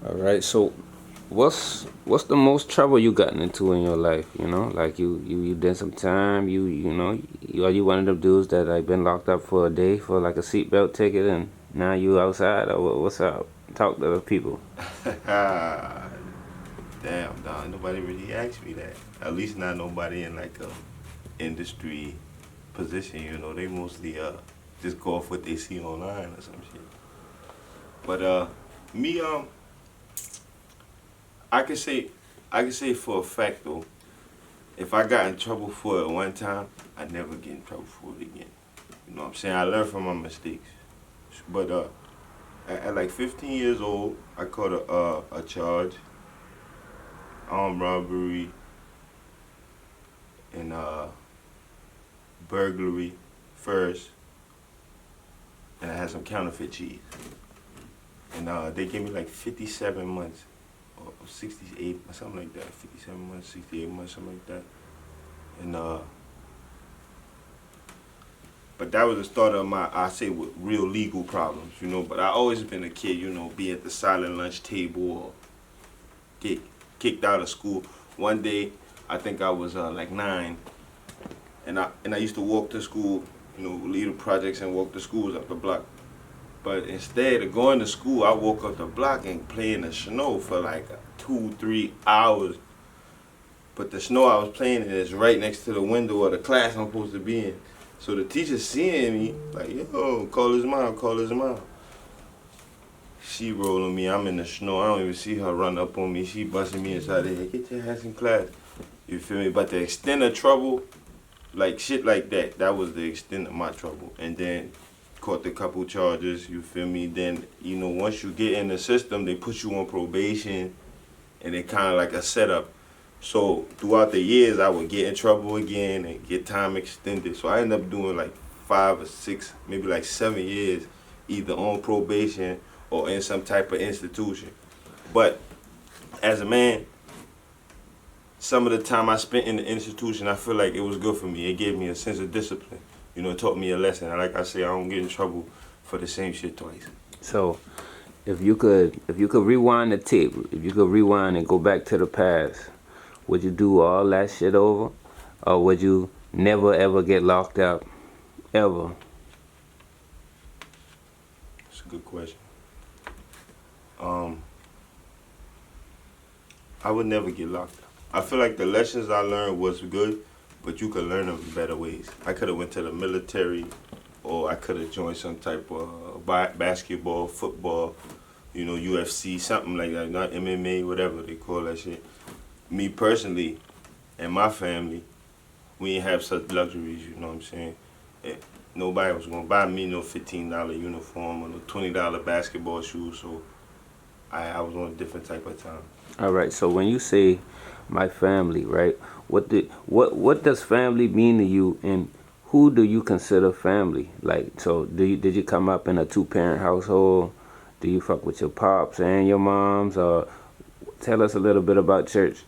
All right. So, what's the most trouble you gotten into in your life? You know, like you did some time. Are you one of them dudes that like been locked up for a day for like a seatbelt ticket and now you outside or what's up? Talk to the people. Damn, dog. Nobody really asked me that. At least not nobody in like a industry position. They mostly just go off what they see online or some shit. But me I can say I can say for a fact though, if I got in trouble for it one time, I never get in trouble for it again. You know what I'm saying? I learn from my mistakes. But at like 15 years old, I caught a charge, armed robbery, and burglary first, and I had some counterfeit cheese. And they gave me like 57 months, or 68, or something like that. 57 months, 68 months, something like that. And but that was the start of my, I say, with real legal problems. But I always been a kid, be at the silent lunch table or get kicked out of school. One day, I think I was like 9, and I used to walk to school, leave the projects and walk to schools up the block. But instead of going to school, I woke up the block and play in the snow for like 2, 3 hours. But the snow I was playing in is right next to the window of the class I'm supposed to be in. So the teacher seeing me, like, yo, call his mom, call his mom. She rolling me, I'm in the snow, I don't even see her run up on me. She busting me inside the head, get your ass in class. You feel me? But the extent of trouble, like shit like that was the extent of my trouble. And then caught a couple charges, you feel me? Then, once you get in the system, they put you on probation and it kind of like a setup. So throughout the years, I would get in trouble again and get time extended. So I ended up doing like 5 or 6, maybe like 7 years, either on probation or in some type of institution. But as a man, some of the time I spent in the institution, I feel like it was good for me. It gave me a sense of discipline. It taught me a lesson. And like I say, I don't get in trouble for the same shit twice. So, if you could rewind the tape, if you could rewind and go back to the past, would you do all that shit over, or would you never ever get locked up ever? It's a good question. Um, I would never get locked up. I feel like the lessons I learned was good, but you could learn them in better ways. I could have went to the military, or I could have joined some type of basketball, football, UFC, something like that. Not MMA, whatever they call that shit. Me personally, and my family, we ain't have such luxuries. You know what I'm saying? Eh, Nobody was gonna buy me no $15 uniform or no $20 basketball shoes. So I was on a different type of time. All right. So when you say my family, right? What does family mean to you, and who do you consider family? Like, so did you come up in a two-parent household? Do you fuck with your pops and your moms? Or tell us a little bit about church.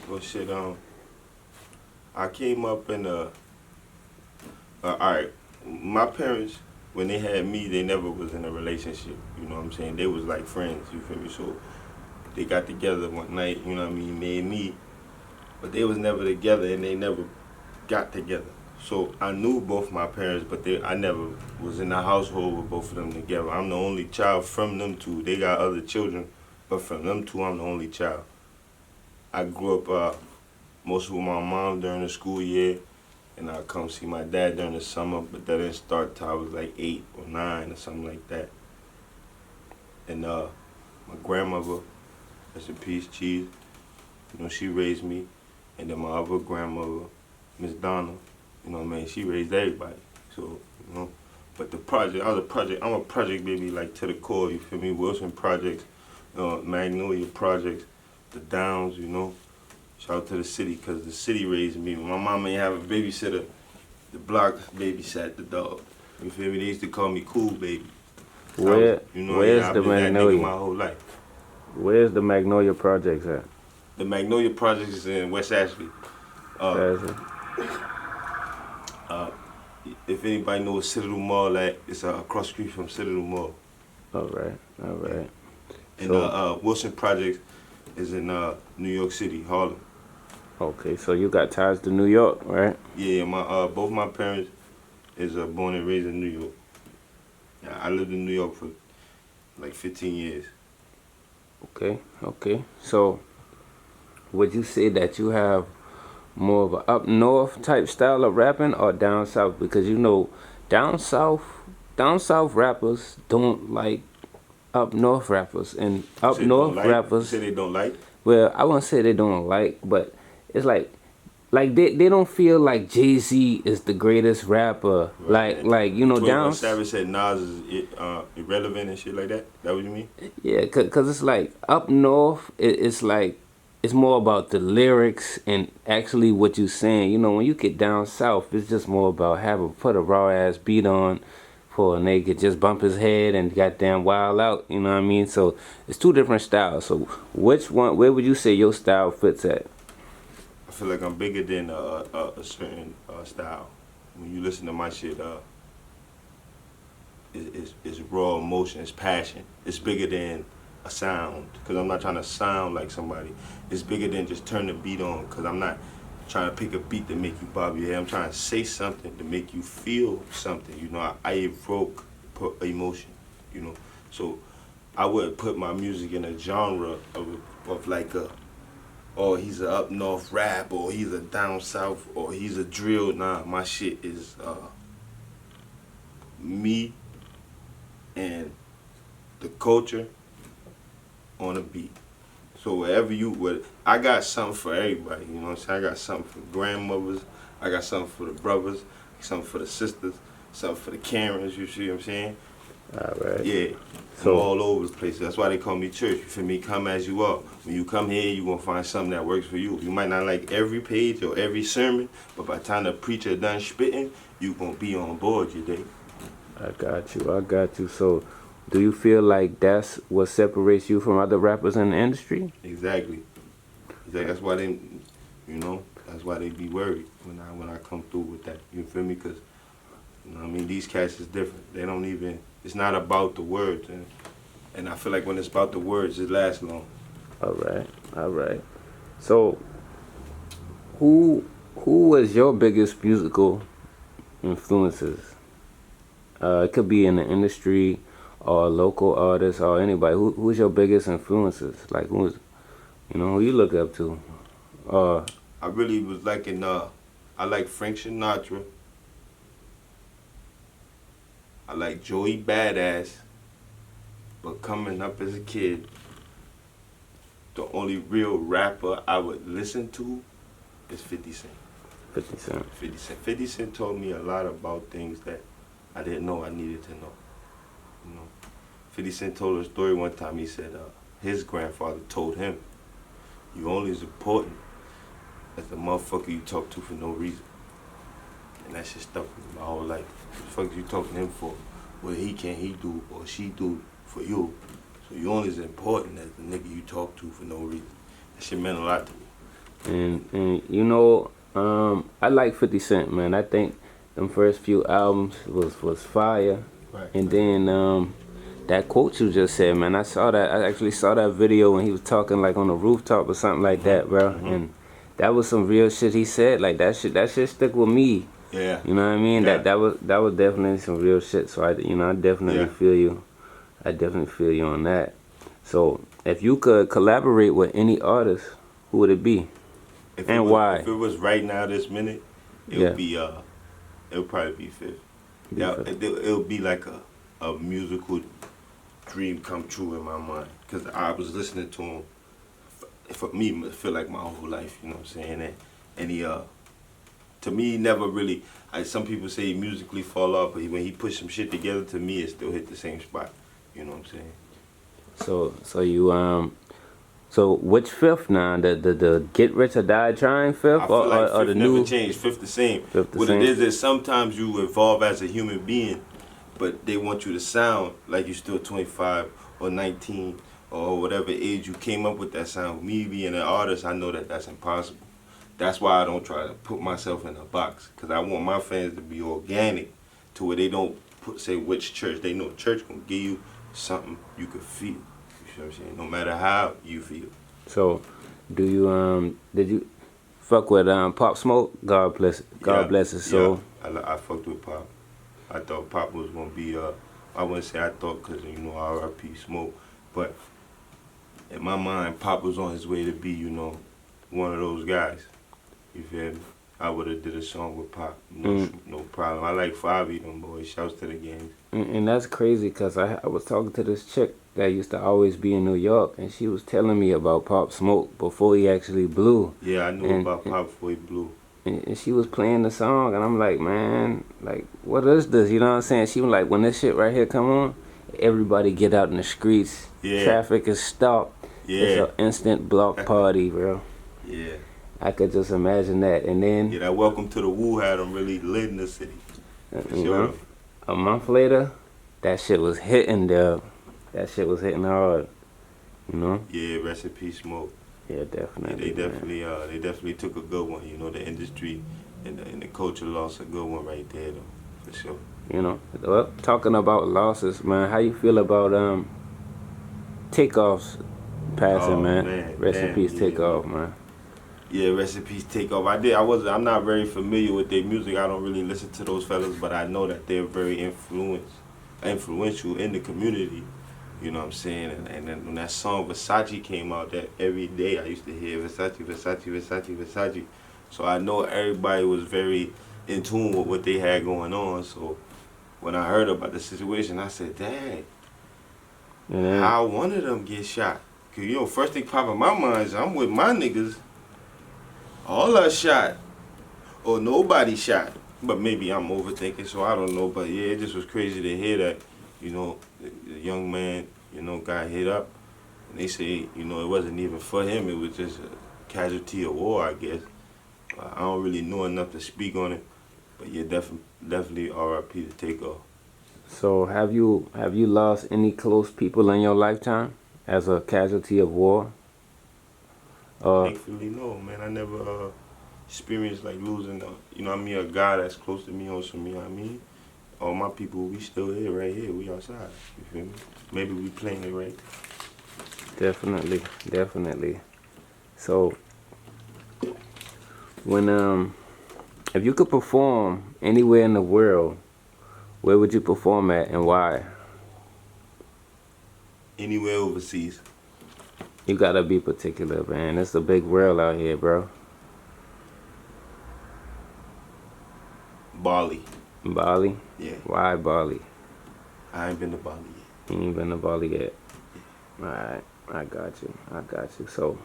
Well, shit. I came up in a. All right, my parents, when they had me, they never was in a relationship. You know what I'm saying? They was like friends. You feel me? So they got together one night. You know what I mean? Made me, but they was never together, and they never got together. So I knew both my parents, but I never was in the household with both of them together. I'm the only child from them two. They got other children, but from them two, I'm the only child. I grew up mostly with my mom during the school year, and I come see my dad during the summer, but that didn't start till I was like 8 or 9 or something like that. And my grandmother, rest in peace, Cheese, she raised me, and then my other grandmother, Miss Donna, what I mean, she raised everybody. So, but the project, I'm a project baby, like to the core, you feel me? Wilson Projects, Magnolia Projects, the Downs. Shout out to the city, because the city raised me. My mom ain't have a babysitter. The block babysat the dog. You feel me? They used to call me Cool Baby. Where where's I've the been that nigga Magnolia? my whole life. Where's the Magnolia Projects at? The Magnolia Projects is in West Ashley. Uh, That's it. uh, if anybody knows Citadel Mall, it's across the street from Citadel Mall. All right, all Yeah. right. And Wilson Project is in New York City, Harlem. Okay, so you got ties to New York, right? Yeah, my both my parents is born and raised in New York. Yeah, I lived in New York for like 15 years. Okay, okay. So would you say that you have more of a up north type style of rapping or down south? Because you know, down south, down south rappers don't like up north rappers, and You up said don't north like? You rappers. said they don't like? Well, I wouldn't say they don't like, but it's like they don't feel like Jay-Z is the greatest rapper. Right. Like you know 21 down. Savage said Nas is irrelevant and shit like that. That what you mean? Yeah, cause it's like up north, it's like it's more about the lyrics and actually what you saying. You know, when you get down south, it's just more about put a raw ass beat on for a nigga just bump his head and goddamn wild out. You know what I mean? So it's two different styles. So which one? Where would you say your style fits at? I feel like I'm bigger than a certain style. When you listen to my shit, it's raw emotion, it's passion. It's bigger than a sound, because I'm not trying to sound like somebody. It's bigger than just turn the beat on, because I'm not trying to pick a beat to make you bob your head. I'm trying to say something to make you feel something. You know, I evoke emotion, you know. So I wouldn't put my music in a genre of like oh, he's a up north rap, or he's a down south, or he's a drill. Nah, my shit is me and the culture on a beat. So wherever I got something for everybody, you know what I'm saying? I got something for grandmothers, I got something for the brothers, something for the sisters, something for the Karens, you see what I'm saying? All right. Yeah, So I'm all over the place. That's why they call me church. You feel me? Come as you are. When you come here, you gonna find something that works for you. You might not like every page or every sermon, but by the time the preacher done spitting, you gonna be on board, you dig? I got you. I got you. So do you feel like that's what separates you from other rappers in the industry? Exactly. That's why they, that's why they be worried when I come through with that. You feel me? Cause you know what I mean, these cats is different. They don't even. It's not about the words, and I feel like when it's about the words, it lasts long. All right. All right. So who was your biggest musical influences? It could be in the industry or local artists or anybody. Who's your biggest influences? Like who you look up to? I really was liking I like Frank Sinatra. I like Joey Badass. But coming up as a kid, the only real rapper I would listen to is 50 Cent. 50 Cent. 50 Cent. 50 Cent told me a lot about things that I didn't know I needed to know. You know, 50 Cent told a story one time. He said his grandfather told him, "You only as important as the motherfucker you talk to for no reason." And that shit stuck with me my whole life. What the fuck you talking to him for? What he do or she do for you? So you only as important as the nigga you talk to for no reason. That shit meant a lot to me. And you know, I like 50 Cent, man. I think them first few albums was fire. Right. And then that quote you just said, man, I actually saw that video when he was talking like on a rooftop or something like that, bro. Mm-hmm. And that was some real shit he said. Like that shit stuck with me. Yeah. You know what I mean? Yeah. That was definitely some real shit. So I definitely feel you. I definitely feel you on that. So if you could collaborate with any artist, who would it be? Why? If it was right now, this minute, it would be it would probably be Fifth. Yeah, it would be like a musical dream come true in my mind, because I was listening to him. For me, it feel like my whole life. You know what I'm saying? And he to me, he never really. Some people say he musically fall off, but when he put some shit together, to me, it still hit the same spot. You know what I'm saying? So you so which Fifth now? The Get Rich or Die Trying Fifth, I feel like or the Fifth never new changed. Fifth the same. Fifth the What same? it is sometimes you evolve as a human being, but they want you to sound like you're still 25 or 19 or whatever age you came up with that sound. Me being an artist, I know that that's impossible. That's why I don't try to put myself in a box, because I want my fans to be organic, to where they don't say which church. They know church gonna give you something you could feel. You feel what I'm saying? No matter how you feel. So, do you did you fuck with Pop Smoke? God bless his soul. Yeah, I fucked with Pop. I thought Pop was gonna be I wouldn't say I thought, because you know R.I.P. Smoke, but in my mind, Pop was on his way to be, you know, one of those guys. You feel me? I would have did a song with Pop, no problem. I like Fabi, them boys. Shouts to the gang. And that's crazy because I was talking to this chick that used to always be in New York, and she was telling me about Pop Smoke before he actually blew. Yeah, I knew about Pop before he blew. And she was playing the song, and I'm like, man, like, what is this? You know what I'm saying? She was like, when this shit right here come on, everybody get out in the streets. Yeah. Traffic is stopped. Yeah. It's an instant block party, bro. Yeah. I could just imagine that. And then, yeah, that Welcome to the Woo had them really lit in the city. you know, a month later, that shit was hitting there. That shit was hitting hard. You know? Yeah, rest in peace, Smoke. Yeah, definitely. Yeah, they definitely took a good one. You know, the industry and the culture lost a good one right there, though, for sure. You know, well, talking about losses, man, how you feel about Takeoff's passing, man? Rest in peace, Takeoff, man. Yeah, rest in peace, Takeoff. I'm not very familiar with their music. I don't really listen to those fellas, but I know that they're very influential in the community. You know what I'm saying? And then when that song Versace came out, that every day I used to hear Versace, Versace, Versace, Versace. So I know everybody was very in tune with what they had going on. So when I heard about the situation, I said, dang, how one of them get shot? Cause you know, first thing pop in my mind is I'm with my niggas. All us shot, or nobody shot. But maybe I'm overthinking, so I don't know. But yeah, it just was crazy to hear that, you know, the young man, you know, got hit up. And they say, you know, it wasn't even for him. It was just a casualty of war, I guess. I don't really know enough to speak on it. But yeah, definitely R.I.P. to Takeoff. So have you lost any close people in your lifetime as a casualty of war? Thankfully, no, man. I never experienced like losing, you know what I mean, a guy that's close to me on some, you know what I mean? All my people, we still here, right here. We outside, you feel me? Maybe we playing it right. Definitely. So, when, if you could perform anywhere in the world, where would you perform at and why? Anywhere overseas. You gotta be particular, man. It's a big world out here, bro. Bali. Bali? Yeah. Why Bali? I ain't been to Bali yet. You ain't been to Bali yet? Alright, I got you. So,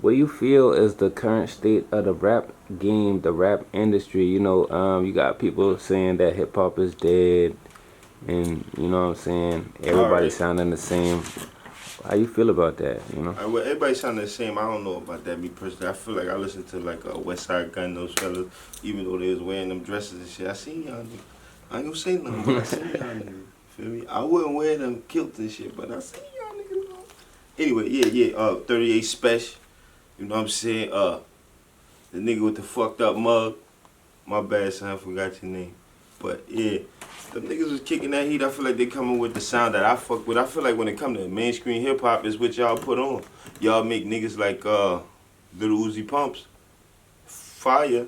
what do you feel is the current state of the rap game, the rap industry? You know, you got people saying that hip-hop is dead, and you know what I'm saying? Everybody sounding the same. How you feel about that, you know? Well, everybody sounding the same. I don't know about that, me personally. I feel like I listen to like a West Side Gun, those fellas, even though they was wearing them dresses and shit. I seen y'all niggas. I ain't gonna say nothing, but I seen y'all niggas. Feel me? I wouldn't wear them kilts and shit, but I seen y'all niggas. Anyway, yeah, 38 Special. You know what I'm saying? The nigga with the fucked up mug. My bad, son, I forgot your name. But yeah, them niggas was kicking that heat. I feel like they coming with the sound that I fuck with. I feel like when it come to mainstream hip hop, is what y'all put on. Y'all make niggas like Little Uzi Pumps fire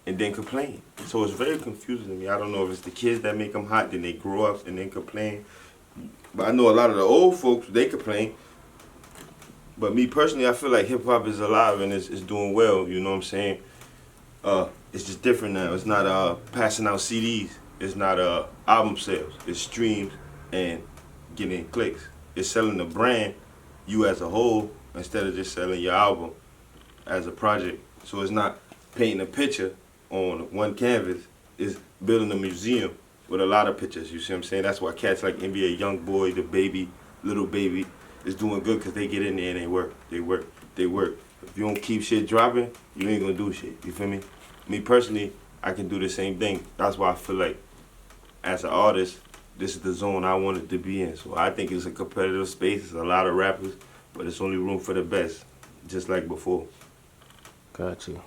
and then complain. So it's very confusing to me. I don't know if it's the kids that make them hot, then they grow up and then complain. But I know a lot of the old folks, they complain. But me personally, I feel like hip hop is alive and it's doing well. You know what I'm saying? It's just different now. It's not passing out CDs. It's not album sales. It's streams and getting clicks. It's selling the brand, you as a whole, instead of just selling your album as a project. So it's not painting a picture on one canvas. It's building a museum with a lot of pictures. You see what I'm saying? That's why cats like NBA Youngboy, the Baby, Little Baby, is doing good because they get in there and they work. If you don't keep shit dropping, you ain't gonna do shit. You feel me? Me personally, I can do the same thing. That's why I feel like, as an artist, this is the zone I wanted to be in. So I think it's a competitive space. There's a lot of rappers, but it's only room for the best, just like before. Got you.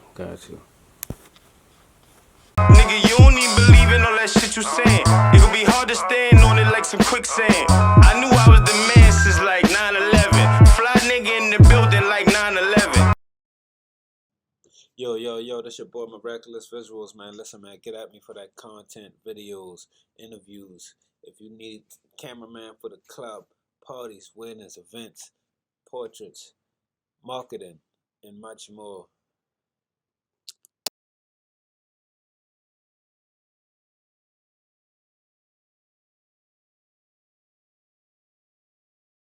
Nigga, you don't even believe in all that shit you saying. It gon' be hard to stand on it like some quicksand. I knew I was the man since like Yo, this your boy Miraculous Visuals, man. Listen, man, get at me for that content, videos, interviews. If you need cameraman for the club, parties, weddings, events, portraits, marketing, and much more,